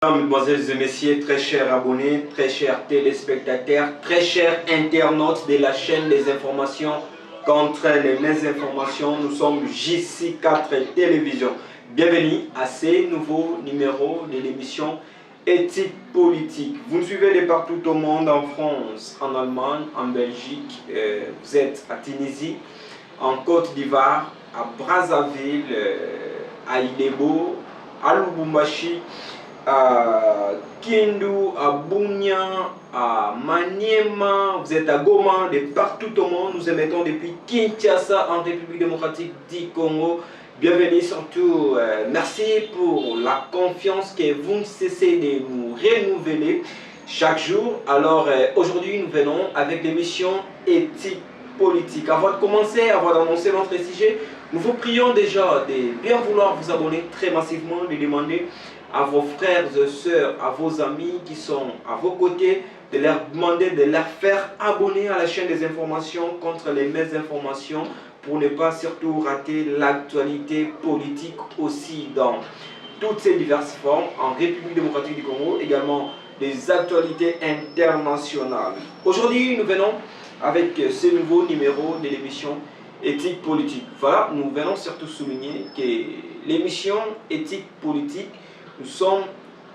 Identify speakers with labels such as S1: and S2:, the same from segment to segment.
S1: Mesdemoiselles et messieurs, très chers abonnés, très chers téléspectateurs, très chers internautes de la chaîne des informations contre les mésinformations, nous sommes JC4 Télévision. Bienvenue à ce nouveau numéro de l'émission Éthique Politique. Vous nous suivez de partout au monde, en France, en Allemagne, en Belgique, vous êtes à Tunisie, en Côte d'Ivoire, à Brazzaville, à Ilebo, à Lubumbashi, à Kindu, à Bunia, à Maniema, vous êtes à Goma, de partout au monde. Nous émettons depuis Kinshasa en République démocratique du Congo. Bienvenue surtout, merci pour la confiance que vous ne cessez de nous renouveler chaque jour. Alors aujourd'hui nous venons avec l'émission Éthique Politique. Avant de commencer, avant d'annoncer notre sujet, nous vous prions déjà de bien vouloir vous abonner très massivement, de demander à vos frères et sœurs, à vos amis qui sont à vos côtés, de leur demander de leur faire abonner à la chaîne des informations contre les mésinformations pour ne pas surtout rater l'actualité politique aussi dans toutes ses diverses formes en République démocratique du Congo, également les actualités internationales. Aujourd'hui, nous venons avec ce nouveau numéro de l'émission Éthique Politique. Voilà, nous venons surtout souligner que l'émission Éthique Politique, nous sommes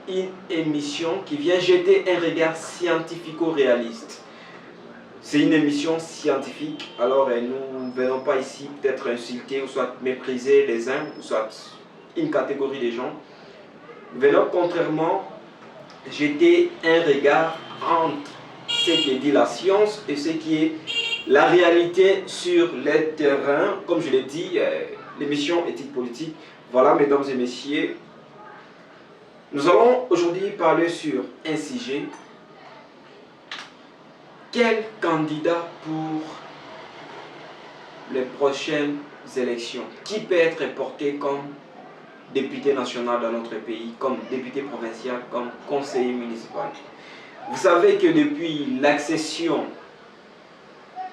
S1: une émission qui vient jeter un regard scientifico-réaliste. C'est une émission scientifique, alors nous ne venons pas ici peut-être insulter ou soit mépriser les uns, ou soit une catégorie des gens. Nous venons contrairement jeter un regard entre ce qui dit la science et ce qui est la réalité sur le terrain. Comme je l'ai dit, l'émission Éthique Politique. Voilà, mesdames et messieurs, nous allons aujourd'hui parler sur un sujet. Quel candidat pour les prochaines élections? Qui peut être porté comme député national dans notre pays, comme député provincial, comme conseiller municipal? Vous savez que depuis l'accession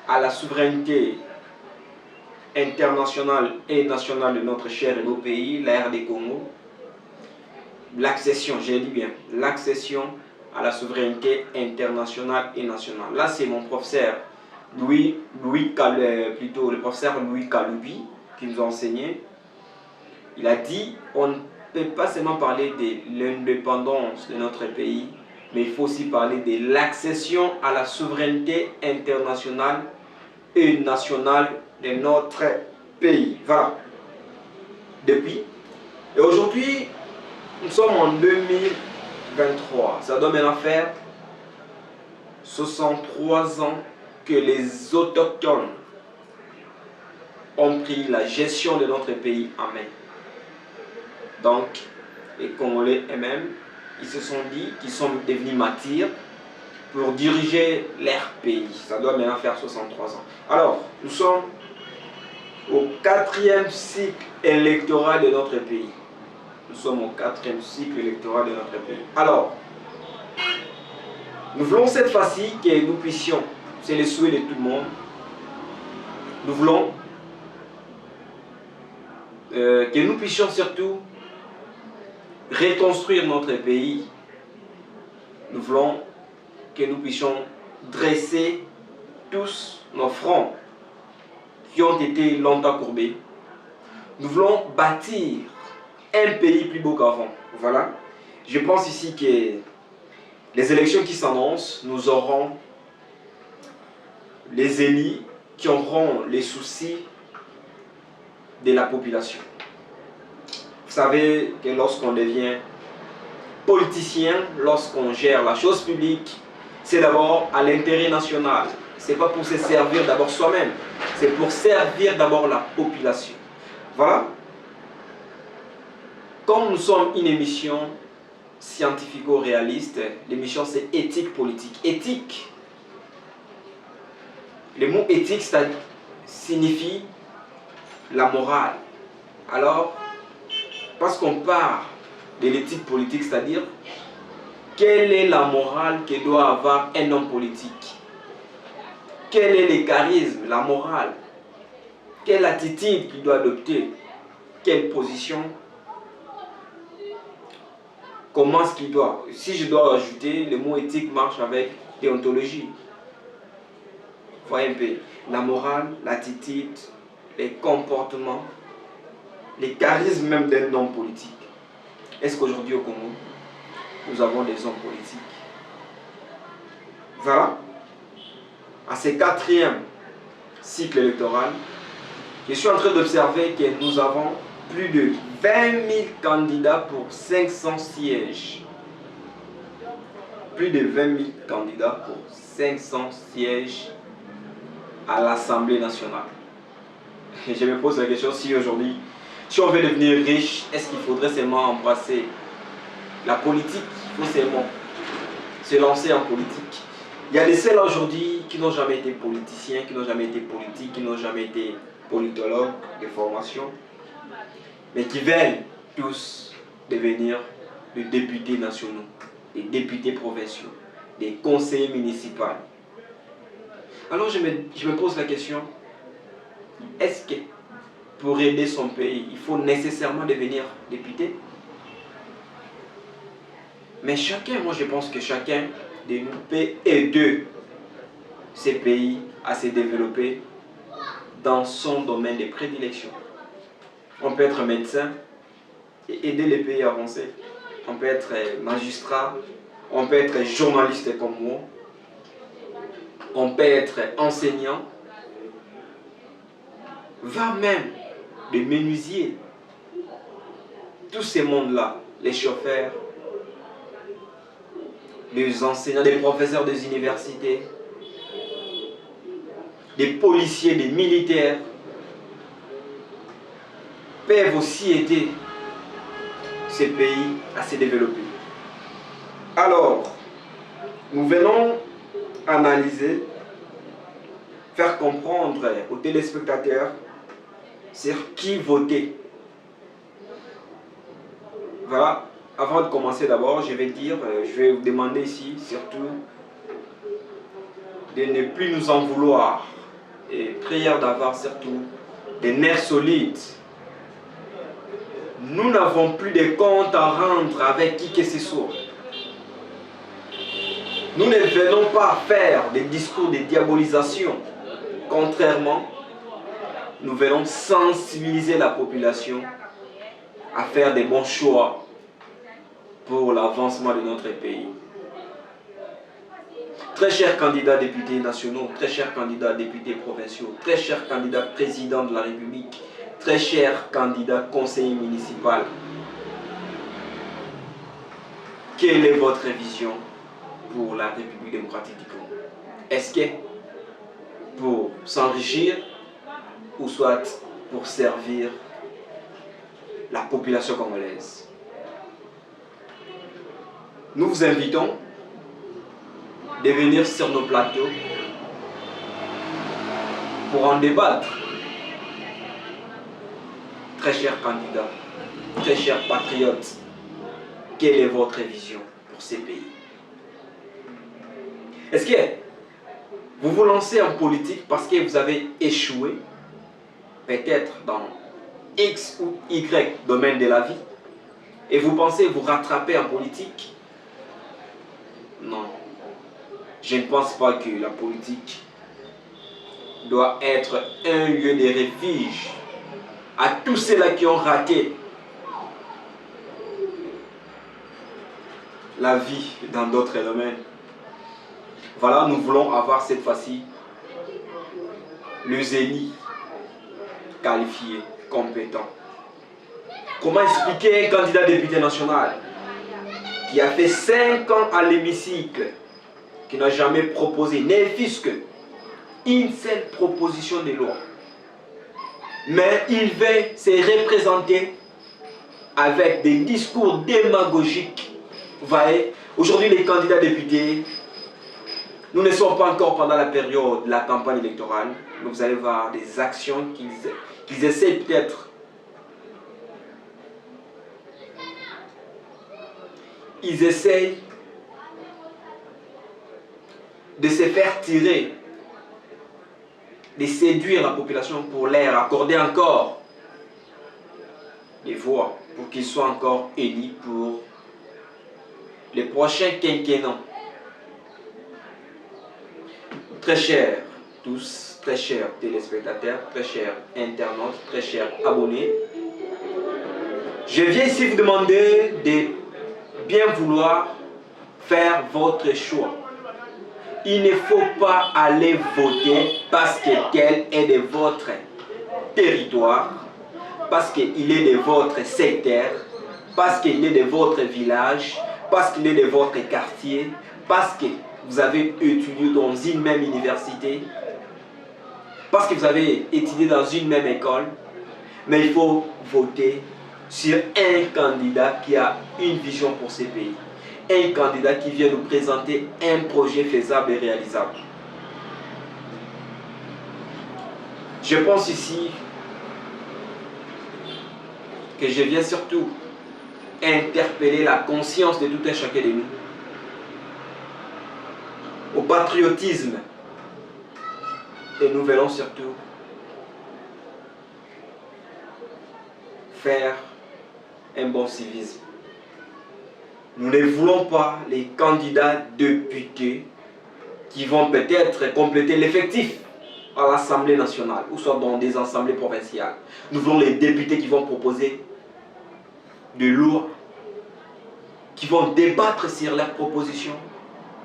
S1: à la souveraineté internationale et nationale de notre cher et beau pays, la RD Congo, l'accession, j'ai dit bien, l'accession à la souveraineté internationale et nationale. Là, c'est mon professeur le professeur Louis Kaloubi qui nous a enseigné. Il a dit, on ne peut pas seulement parler de l'indépendance de notre pays, mais il faut aussi parler de l'accession à la souveraineté internationale et nationale de notre pays. Voilà. Depuis. Et aujourd'hui, nous sommes en 2023. Ça doit maintenant faire 63 ans que les autochtones ont pris la gestion de notre pays en main. Donc, les Congolais eux-mêmes, ils se sont dit qu'ils sont devenus martyrs pour diriger leur pays. Ça doit maintenant faire 63 ans. Alors, nous sommes au 4e cycle électoral de notre pays. Nous sommes au 4e cycle électoral de notre pays. Alors, nous voulons cette fois-ci que nous puissions, c'est le souhait de tout le monde, nous voulons que nous puissions surtout reconstruire notre pays. Nous voulons que nous puissions dresser tous nos fronts qui ont été longtemps courbés. Nous voulons bâtir un pays plus beau qu'avant. Voilà. Je pense ici que les élections qui s'annoncent, nous aurons les élus qui auront les soucis de la population. Vous savez que lorsqu'on devient politicien, lorsqu'on gère la chose publique, c'est d'abord à l'intérêt national. Ce n'est pas pour se servir d'abord soi-même, c'est pour servir d'abord la population. Voilà. Comme nous sommes une émission scientifico-réaliste, l'émission c'est éthique politique. Éthique, le mot éthique ça signifie la morale. Alors, parce qu'on parle de l'éthique politique, c'est-à-dire quelle est la morale que doit avoir un homme politique? Quel est le charisme, la morale? Quelle attitude qu'il doit adopter? Quelle position? comment est-ce qu'il doit. Si je dois ajouter, le mot éthique marche avec déontologie. Voyez un peu, la morale, l'attitude, les comportements, les charismes même d'un homme politique. Est-ce qu'aujourd'hui au Congo, nous avons des hommes politiques? Voilà. À ce 4e cycle électoral, je suis en train d'observer que nous avons plus de 20 000 candidats pour 500 sièges. Plus de 20 000 candidats pour 500 sièges à l'Assemblée nationale. Et je me pose la question, si aujourd'hui, si on veut devenir riche, est-ce qu'il faudrait seulement embrasser la politique? Il faut seulement se lancer en politique. Il y a des celles aujourd'hui qui n'ont jamais été politiciens, qui n'ont jamais été politiques, qui n'ont jamais été politologues de formation, mais qui veulent tous devenir des députés nationaux, des députés provinciaux, des conseillers municipaux. Alors je me pose la question, est-ce que pour aider son pays, il faut nécessairement devenir député? Mais chacun, moi je pense que chacun de nous peut aider ces pays à se développer dans son domaine de prédilection. On peut être médecin et aider les pays à avancer. On peut être magistrat, on peut être journaliste comme moi, on peut être enseignant, va même des menuisiers. Tous ces mondes-là, les chauffeurs, les enseignants, des professeurs des universités, des policiers, des militaires, peuvent aussi aider ces pays à se développer. Alors, nous venons analyser, faire comprendre aux téléspectateurs sur qui voter. Voilà, avant de commencer d'abord, je vais vous demander ici surtout de ne plus nous en vouloir et prière d'avoir surtout des nerfs solides. Nous n'avons plus de comptes à rendre avec qui que ce soit. Nous ne venons pas faire des discours de diabolisation. Contrairement, nous venons sensibiliser la population à faire des bons choix pour l'avancement de notre pays. Très chers candidats députés nationaux, très chers candidats députés provinciaux, très chers candidats présidents de la République, très chers candidats conseillers municipaux, quelle est votre vision pour la République démocratique du Congo? Est-ce que pour s'enrichir ou soit pour servir la population congolaise? Nous vous invitons de venir sur nos plateaux pour en débattre. Très chers candidats, très chers patriotes, quelle est votre vision pour ces pays? Est-ce que vous vous lancez en politique parce que vous avez échoué, peut-être dans X ou Y domaine de la vie, et vous pensez vous rattraper en politique? Non. Je ne pense pas que la politique doit être un lieu de refuge à tous ceux-là qui ont raté la vie dans d'autres domaines. Voilà, nous voulons avoir cette fois-ci le génie qualifié, compétent. Comment expliquer un candidat député national qui a fait 5 ans à l'hémicycle, qui n'a jamais proposé, ne fût-ce qu'une seule proposition de loi, mais il veut se représenter avec des discours démagogiques? Vous voyez, aujourd'hui les candidats députés, nous ne sommes pas encore pendant la période de la campagne électorale, mais vous allez voir des actions qu'ils essaient peut-être. Ils essayent de se faire tirer, de séduire la population pour leur accorder encore des voix, pour qu'ils soient encore élus pour les prochains quinquennats. Très chers tous, très chers téléspectateurs, très chers internautes, très chers abonnés, je viens ici vous demander de bien vouloir faire votre choix. Il ne faut pas aller voter parce que tel est de votre territoire, parce qu'il est de votre secteur, parce qu'il est de votre village, parce qu'il est de votre quartier, parce que vous avez étudié dans une même université, parce que vous avez étudié dans une même école, mais il faut voter sur un candidat qui a une vision pour ce pays. Un candidat qui vient nous présenter un projet faisable et réalisable. Je pense ici que je viens surtout interpeller la conscience de tout un chacun de nous, au patriotisme, et nous voulons surtout faire un bon civisme. Nous ne voulons pas les candidats députés qui vont peut-être compléter l'effectif à l'Assemblée nationale ou soit dans des assemblées provinciales. Nous voulons les députés qui vont proposer des lois, qui vont débattre sur leurs propositions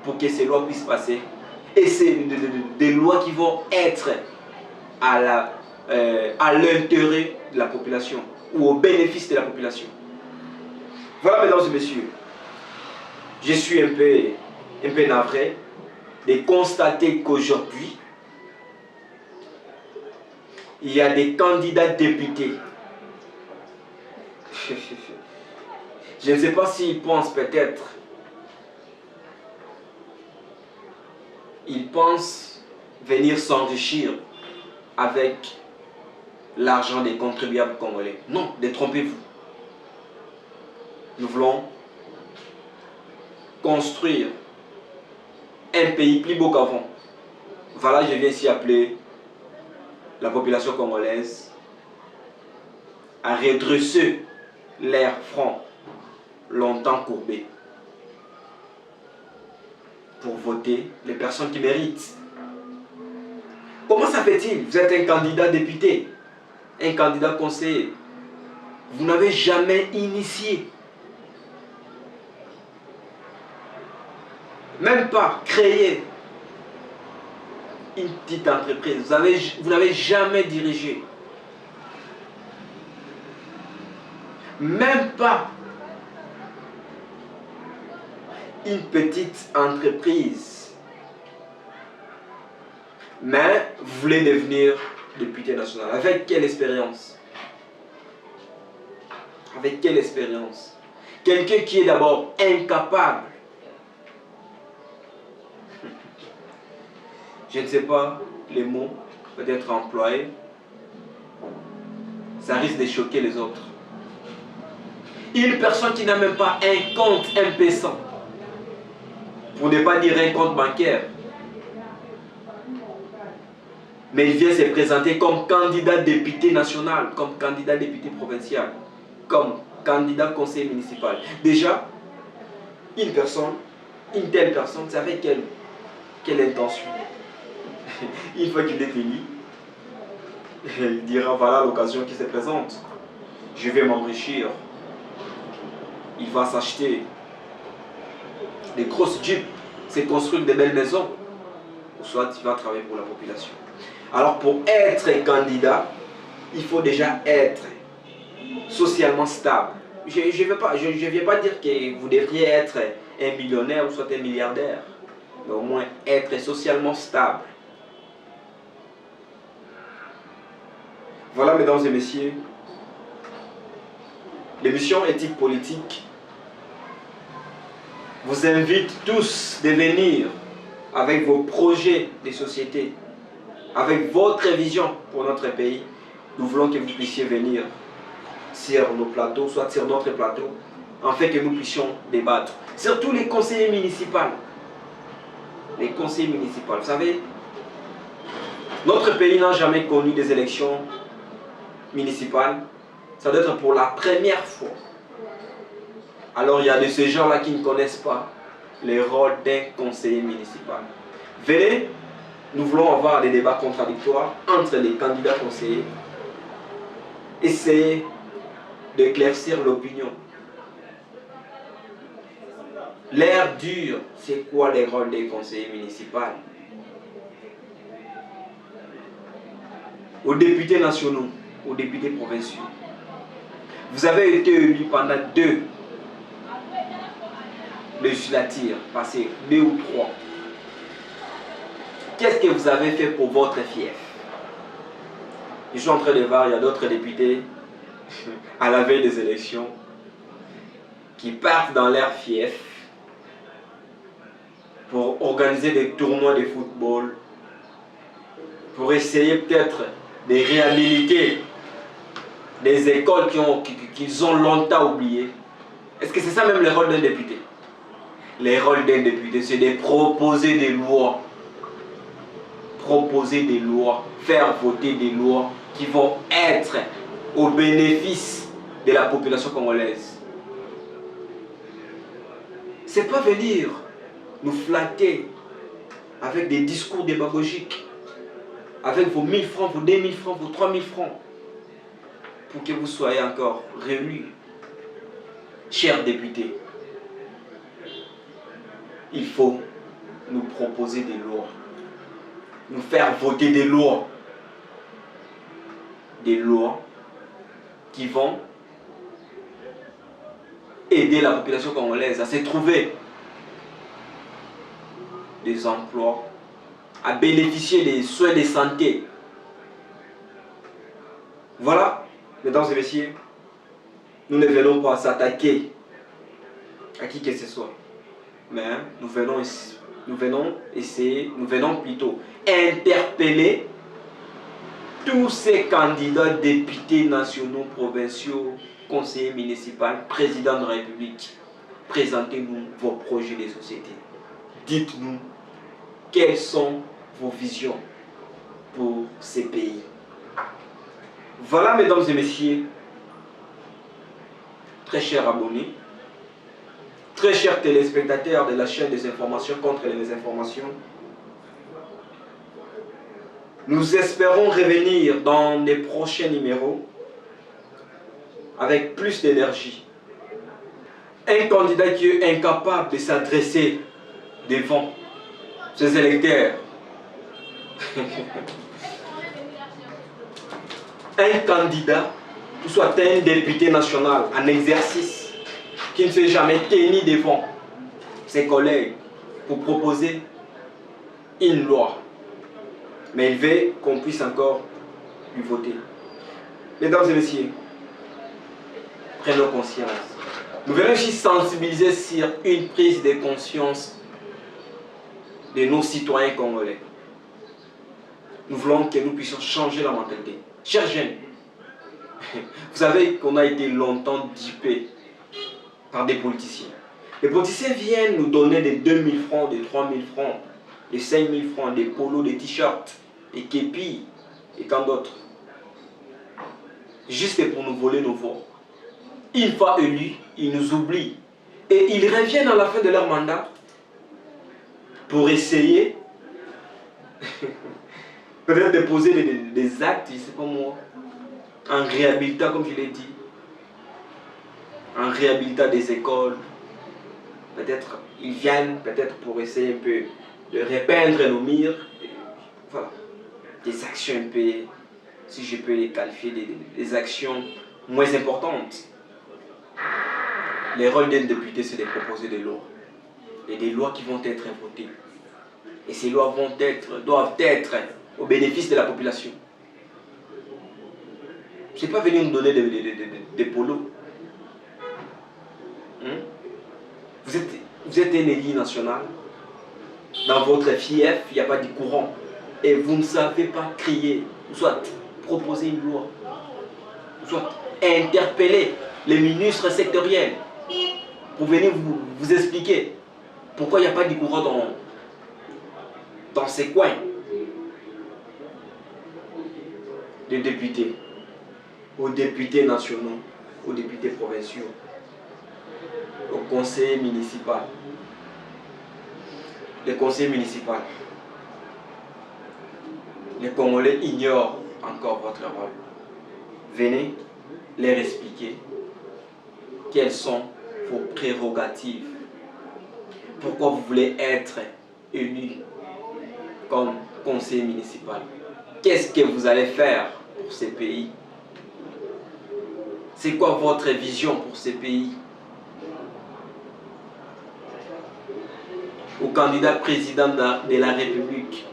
S1: pour que ces lois puissent passer. Et c'est des lois qui vont être à l'intérêt de la population ou au bénéfice de la population. Voilà, mesdames et messieurs, je suis un peu navré de constater qu'aujourd'hui, il y a des candidats députés. Je ne sais pas s'ils pensent peut-être. Ils pensent venir s'enrichir avec l'argent des contribuables congolais. Non, détrompez-vous. Nous voulons construire un pays plus beau qu'avant. Voilà, je viens ici appeler la population congolaise à redresser l'air franc, longtemps courbé, pour voter les personnes qui méritent. Comment ça fait-il? Vous êtes un candidat député, un candidat conseiller. Vous n'avez jamais initié, même pas créé une petite entreprise. Vous n'avez jamais dirigé. Même pas une petite entreprise. Mais vous voulez devenir député national. Avec quelle expérience? Avec quelle expérience? Quelqu'un qui est d'abord incapable. Je ne sais pas les mots peut-être employés. Ça risque de choquer les autres. Une personne qui n'a même pas un compte M-Pesa, pour ne pas dire un compte bancaire, mais il vient se présenter comme candidat député national, comme candidat député provincial, comme candidat conseiller municipal. Déjà, une telle personne, ça fait quelle intention? Une fois qu'il est élu, il dira voilà l'occasion qui se présente. Je vais m'enrichir. Il va s'acheter des grosses jeeps, se construire des belles maisons, ou soit il va travailler pour la population. Alors pour être candidat, il faut déjà être socialement stable. Je ne viens pas dire que vous devriez être un millionnaire ou soit un milliardaire, mais au moins être socialement stable. Voilà, mesdames et messieurs, l'émission Éthique Politique vous invite tous de venir avec vos projets de société, avec votre vision pour notre pays. Nous voulons que vous puissiez venir sur nos plateaux, soit sur d'autres plateaux, afin que nous puissions débattre. Surtout les conseillers municipaux. Les conseillers municipaux, vous savez, notre pays n'a jamais connu des élections municipales. Ça doit être pour la première fois. Alors il y a de ces gens-là qui ne connaissent pas les rôles d'un conseiller municipal. Venez, nous voulons avoir des débats contradictoires entre les candidats conseillers. Essayez d'éclaircir l'opinion. L'air dur, c'est quoi les rôles des conseillers municipaux? Aux députés nationaux, aux députés provinciaux. Vous avez été élu pendant 2 législatures, passées 2 ou 3. Qu'est-ce que vous avez fait pour votre fief? Je suis en train de voir, il y a d'autres députés à la veille des élections qui partent dans leur fief pour organiser des tournois de football, pour essayer peut-être de réhabiliter des écoles qu'ils ont longtemps oubliées. Est-ce que c'est ça même le rôle d'un député? Le rôle d'un député, c'est de proposer des lois. Proposer des lois, faire voter des lois qui vont être au bénéfice de la population congolaise. C'est pas venir nous flatter avec des discours démagogiques, avec vos 1000 francs, vos 2000 francs, vos 3000 francs, pour que vous soyez encore réunis. Chers députés, il faut nous proposer des lois, nous faire voter des lois qui vont aider la population congolaise à se trouver des emplois, à bénéficier des soins de santé. Voilà, mesdames et messieurs, nous ne venons pas s'attaquer à qui que ce soit, mais nous venons plutôt interpeller tous ces candidats députés nationaux, provinciaux, conseillers municipaux, présidents de la République. Présentez-nous vos projets de société. Dites-nous quelles sont vos visions pour ces pays. Voilà, mesdames et messieurs, très chers abonnés, très chers téléspectateurs de la chaîne des informations contre les désinformations. Nous espérons revenir dans les prochains numéros avec plus d'énergie. Un candidat qui est incapable de s'adresser devant ses électeurs. Un candidat, soit un député national en exercice, qui ne s'est jamais tenu devant ses collègues pour proposer une loi. Mais il veut qu'on puisse encore lui voter. Mesdames et messieurs, prenons conscience. Nous venons aussi sensibiliser sur une prise de conscience de nos citoyens congolais. Nous voulons que nous puissions changer la mentalité. Chers jeunes, vous savez qu'on a été longtemps dupés par des politiciens. Les politiciens viennent nous donner des 2000 francs, des 3000 francs, des 5000 francs, des polos, des t-shirts, des képis et tant d'autres. Juste pour nous voler nos voix. Une fois élus, ils nous oublient. Et ils reviennent à la fin de leur mandat pour essayer peut-être de poser des actes, je ne sais pas moi, en réhabilitant, comme je l'ai dit, en réhabilitant des écoles. Peut-être ils viennent peut-être pour essayer un peu de repeindre nos murs. Voilà. Des actions un peu, si je peux les qualifier, des actions moins importantes. Le rôle d'un député, c'est de proposer des lois. Et des lois qui vont être votées. Et ces lois doivent être au bénéfice de la population. Je ne sais pas venir nous donner des polos. Vous êtes un élu national. Dans votre fief, il n'y a pas de courant. Et vous ne savez pas crier, soit proposer une loi, soit interpeller les ministres sectoriels pour venir vous expliquer pourquoi il n'y a pas de courant dans ces coins. Des députés, aux députés nationaux, aux députés provinciaux. au conseil municipal. Les conseillers municipaux. Les Congolais ignorent encore votre rôle. Venez leur expliquer quelles sont vos prérogatives. Pourquoi vous voulez être élu comme conseiller municipal? Qu'est-ce que vous allez faire pour ces pays? C'est quoi votre vision pour ces pays? Au candidat président de la République,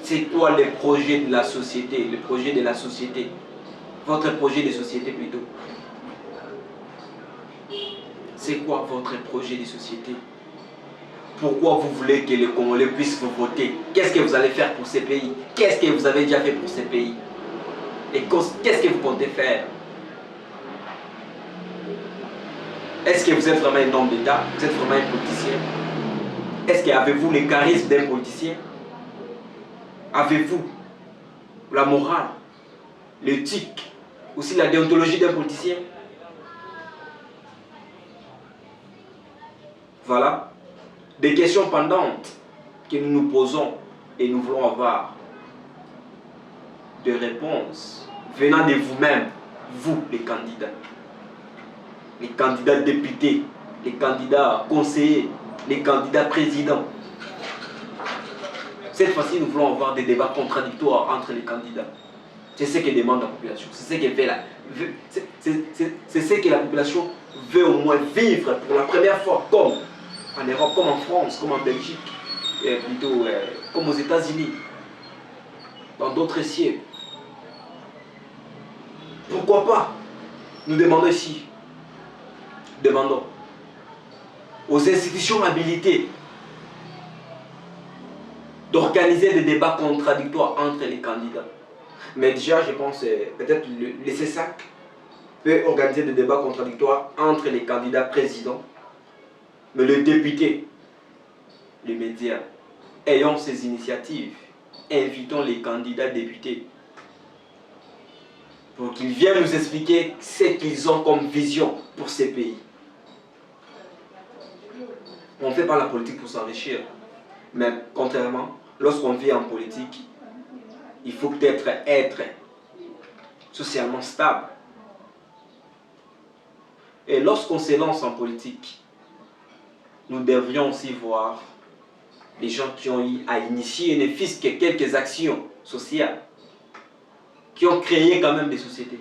S1: c'est quoi les projets de la société? Le projet de la société. Votre projet de société plutôt. C'est quoi votre projet de société? Pourquoi vous voulez que les Congolais puissent vous voter? Qu'est-ce que vous allez faire pour ces pays? Qu'est-ce que vous avez déjà fait pour ces pays? Et qu'est-ce que vous comptez faire? Est-ce que vous êtes vraiment un homme d'État? Vous êtes vraiment un politicien? Est-ce qu'avez-vous le charisme d'un politicien? Avez-vous la morale, l'éthique, aussi la déontologie d'un politicien? Voilà des questions pendantes que nous nous posons et nous voulons avoir des réponses venant de vous-même, vous les candidats députés, les candidats conseillers, les candidats présidents. Cette fois-ci, nous voulons avoir des débats contradictoires entre les candidats. C'est ce que demande la population. C'est ce que la population veut au moins vivre pour la première fois, comme en Europe, comme en France, comme en Belgique, et plutôt comme aux États-Unis, dans d'autres siècles. Pourquoi pas? Nous demandons ici, demandons aux institutions habilitées d'organiser des débats contradictoires entre les candidats. Mais déjà, je pense peut-être le CESAC peut organiser des débats contradictoires entre les candidats présidents, mais les députés, les médias, ayons ces initiatives, invitons les candidats députés pour qu'ils viennent nous expliquer ce qu'ils ont comme vision pour ces pays. On ne fait pas la politique pour s'enrichir, mais contrairement, lorsqu'on vit en politique, il faut peut-être être socialement stable. Et lorsqu'on se lance en politique, nous devrions aussi voir les gens qui ont eu à initier, ne fût-ce que quelques actions sociales, qui ont créé quand même des sociétés,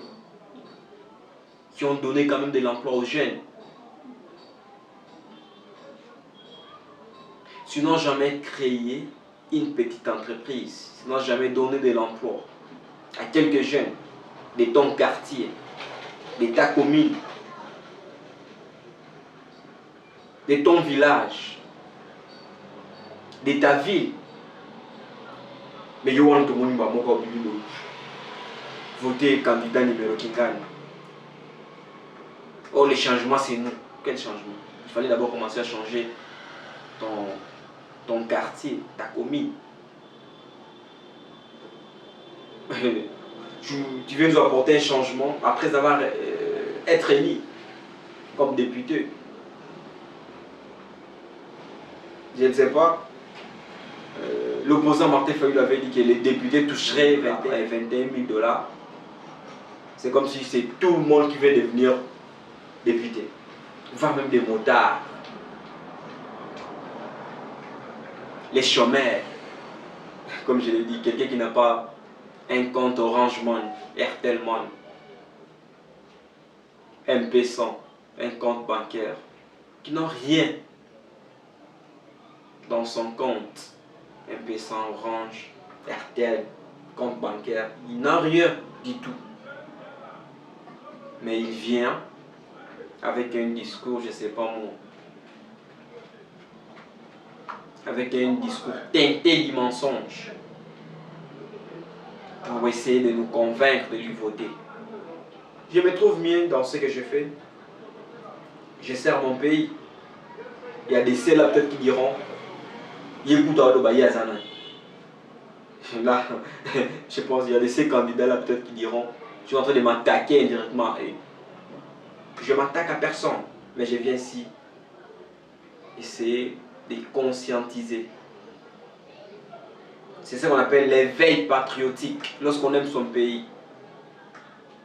S1: qui ont donné quand même de l'emploi aux jeunes. Sinon jamais créer une petite entreprise, sinon jamais donner de l'emploi à quelques jeunes de ton quartier, de ta commune, de ton village, de ta ville. Mais yo want to moni ba moko bililo. Voter candidat numéro qui gagne. Oh, les changements, c'est nous. Quel changement? Il fallait d'abord commencer à changer ton quartier, ta commune. Tu viens nous apporter un changement après avoir été élu comme député. Je ne sais pas. L'opposant Martin Fayulu avait dit que les députés toucheraient 21 000 $. C'est comme si c'est tout le monde qui veut devenir député. Voire même des motards. Les chômeurs. Comme je l'ai dit, quelqu'un qui n'a pas un compte Orange Money, Airtel Money, MP100, un compte bancaire, qui n'ont rien dans son compte. MP100, Orange, Airtel, compte bancaire, il n'a rien du tout. Mais il vient avec un discours, je ne sais pas moi, avec un discours teinté du mensonge pour essayer de nous convaincre de lui voter. Je me trouve bien dans ce que je fais. Je sers mon pays. Il y a des ceux là peut-être qui diront là, je pense qu'il y a de ces candidats là peut-être qui diront je suis en train de m'attaquer indirectement. Et je m'attaque à personne. Mais je viens ici essayer de conscientiser. C'est ce qu'on appelle l'éveil patriotique. Lorsqu'on aime son pays,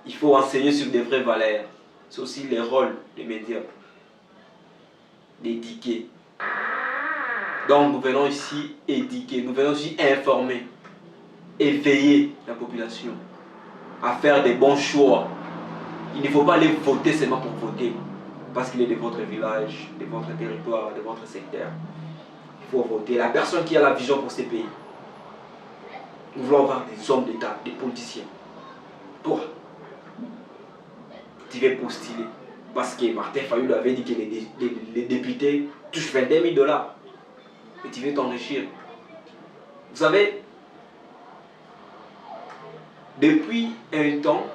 S1: il faut enseigner sur des vraies valeurs. C'est aussi le rôle des médias, d'éduquer. Donc nous venons ici éduquer, nous venons ici informer, éveiller la population à faire des bons choix. Il ne faut pas aller voter seulement pour voter, parce qu'il est de votre village, de votre territoire, de votre secteur. Il faut voter la personne qui a la vision pour ce pays. Nous voulons avoir des hommes d'État, des politiciens. Toi, tu vas postuler. Parce que Martin Fayulu avait dit que les députés touchent 22 000 $. Et tu veux t'enrichir. Vous savez, depuis un temps,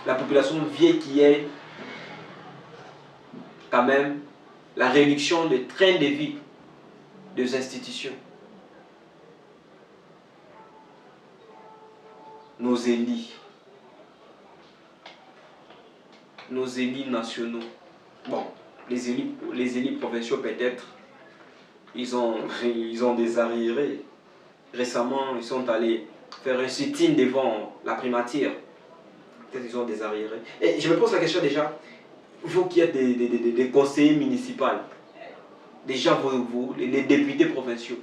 S1: la population vient qui est quand même la réduction des trains de vie des institutions. Nos élus nationaux, bon, les élus provinciaux peut-être, ils ont des arriérés. Récemment, ils sont allés faire un sit-in devant la primature. Peut-être ils ont des arriérés. Et je me pose la question déjà, vous qui êtes des conseillers municipaux, déjà les députés provinciaux,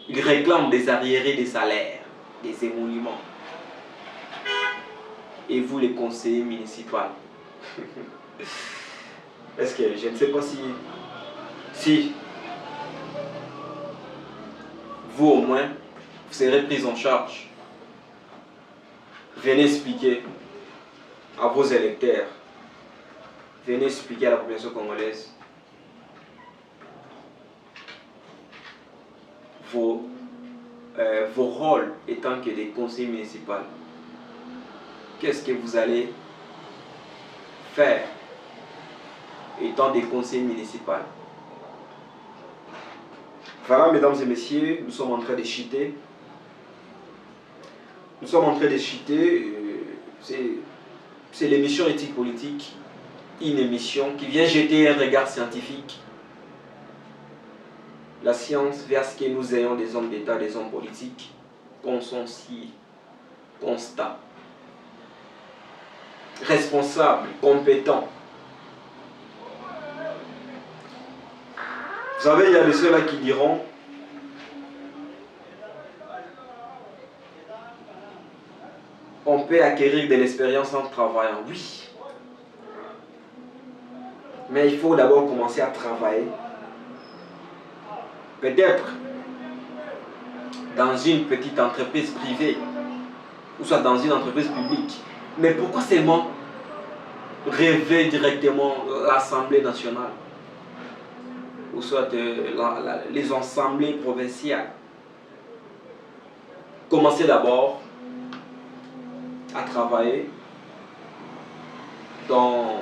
S1: ils réclament des arriérés des salaires, des émoluments. Et vous les conseillers municipaux, est-ce que, je ne sais pas si vous au moins, vous serez pris en charge. Venez expliquer à vos électeurs, venez expliquer à la population congolaise vos rôles étant que des conseillers municipaux. Qu'est-ce que vous allez faire étant des conseillers municipaux? Voilà, mesdames et messieurs, nous sommes en train de chuter. Nous sommes en train de chuter. C'est l'émission Éthique Politique, une émission qui vient jeter un regard scientifique. La science vers ce que nous ayons des hommes d'État, des hommes politiques, qu'on soit si constat, responsables, compétents. Vous savez, il y a de ceux-là qui diront on peut acquérir de l'expérience en travaillant. Oui. Mais il faut d'abord commencer à travailler. Peut-être dans une petite entreprise privée ou soit dans une entreprise publique. Mais pourquoi seulement rêver directement l'Assemblée nationale ou soit les assemblées provinciales? Commencez d'abord à travailler dans...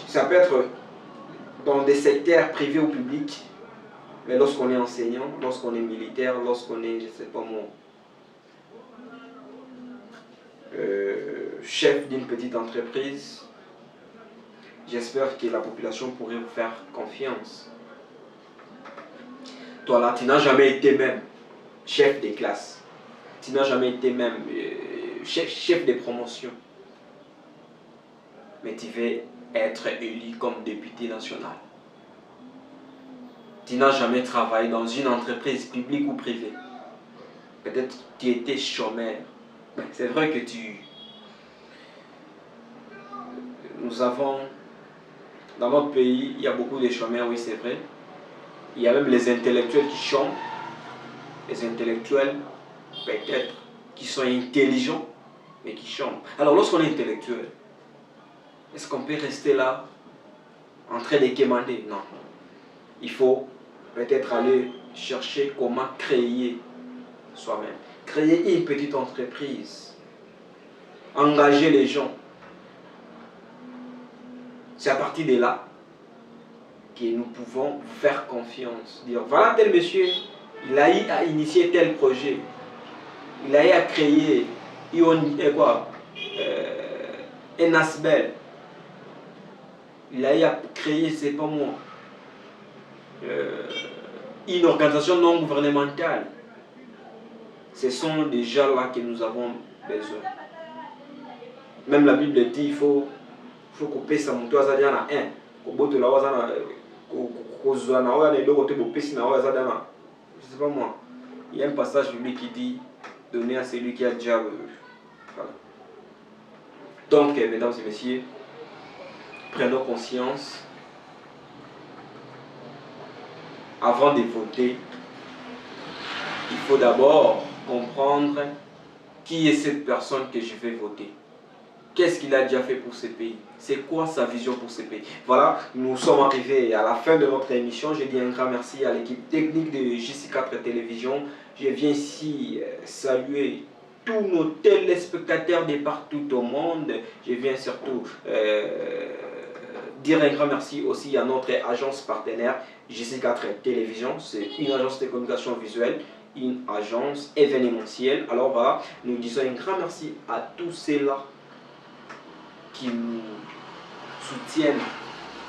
S1: Ça peut être dans des secteurs privés ou publics, mais lorsqu'on est enseignant, lorsqu'on est militaire, lorsqu'on est, je ne sais pas moi, chef d'une petite entreprise, j'espère que la population pourrait vous faire confiance. Toi là, tu n'as jamais été même chef de classe. Tu n'as jamais été même chef de promotion. Mais tu veux être élu comme député national. Tu n'as jamais travaillé dans une entreprise publique ou privée. Peut-être tu étais chômeur. C'est vrai que nous avons, dans notre pays, il y a beaucoup de chômeurs, oui c'est vrai. Il y a même les intellectuels qui chôment. Les intellectuels, peut-être, qui sont intelligents, mais qui chôment. Alors lorsqu'on est intellectuel, est-ce qu'on peut rester là, en train de quémander? Non. Il faut peut-être aller chercher comment créer soi-même. Créer une petite entreprise. Engager les gens. C'est à partir de là que nous pouvons vous faire confiance. Dire, voilà tel monsieur, il a eu à initier tel projet. Il a eu à créer un Asbel. Il a créé, c'est pas moi, une organisation non gouvernementale. Ce sont des gens là que nous avons besoin. Même la Bible dit il faut couper sa moto à Zadiana 1. Je sais pas moi. Il y a un passage biblique qui dit donner à celui qui a déjà. Voilà. Donc, mesdames et messieurs, prenons conscience. Avant de voter, il faut d'abord comprendre qui est cette personne que je vais voter. Qu'est-ce qu'il a déjà fait pour ce pays? C'est quoi sa vision pour ce pays? Voilà, nous sommes arrivés à la fin de notre émission. Je dis un grand merci à l'équipe technique de JC4 Télévision. Je viens ici saluer tous nos téléspectateurs de partout au monde. Je viens surtout dire un grand merci aussi à notre agence partenaire JC4 Télévision. C'est une agence de communication visuelle, une agence événementielle. Alors voilà, nous disons un grand merci à tous ceux-là qui nous soutiennent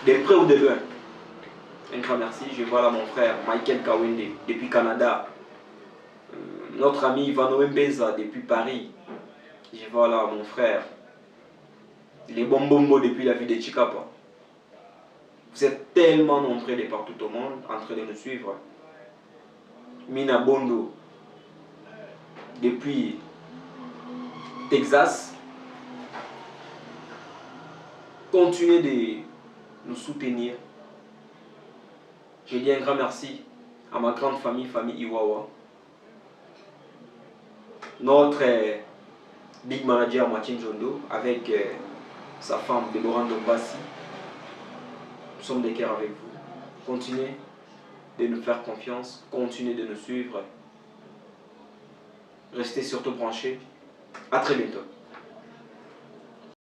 S1: de près ou de loin. Un grand merci. Je vois là mon frère Michael Kawende depuis Canada. Notre ami Ivano Mbeza depuis Paris. Je vois là mon frère. Les Bombombo depuis la ville de Chikapa. Vous êtes tellement nombreux de partout au monde en train de nous suivre. Mina Bondo depuis Texas. Continuez de nous soutenir. Je dis un grand merci à ma grande famille, famille Iwawa. Notre big manager Martin Jondo avec sa femme Deborah Ndombasi. Nous sommes de cœur avec vous. Continuez de nous faire confiance, continuez de nous suivre. Restez surtout branchés. À très bientôt.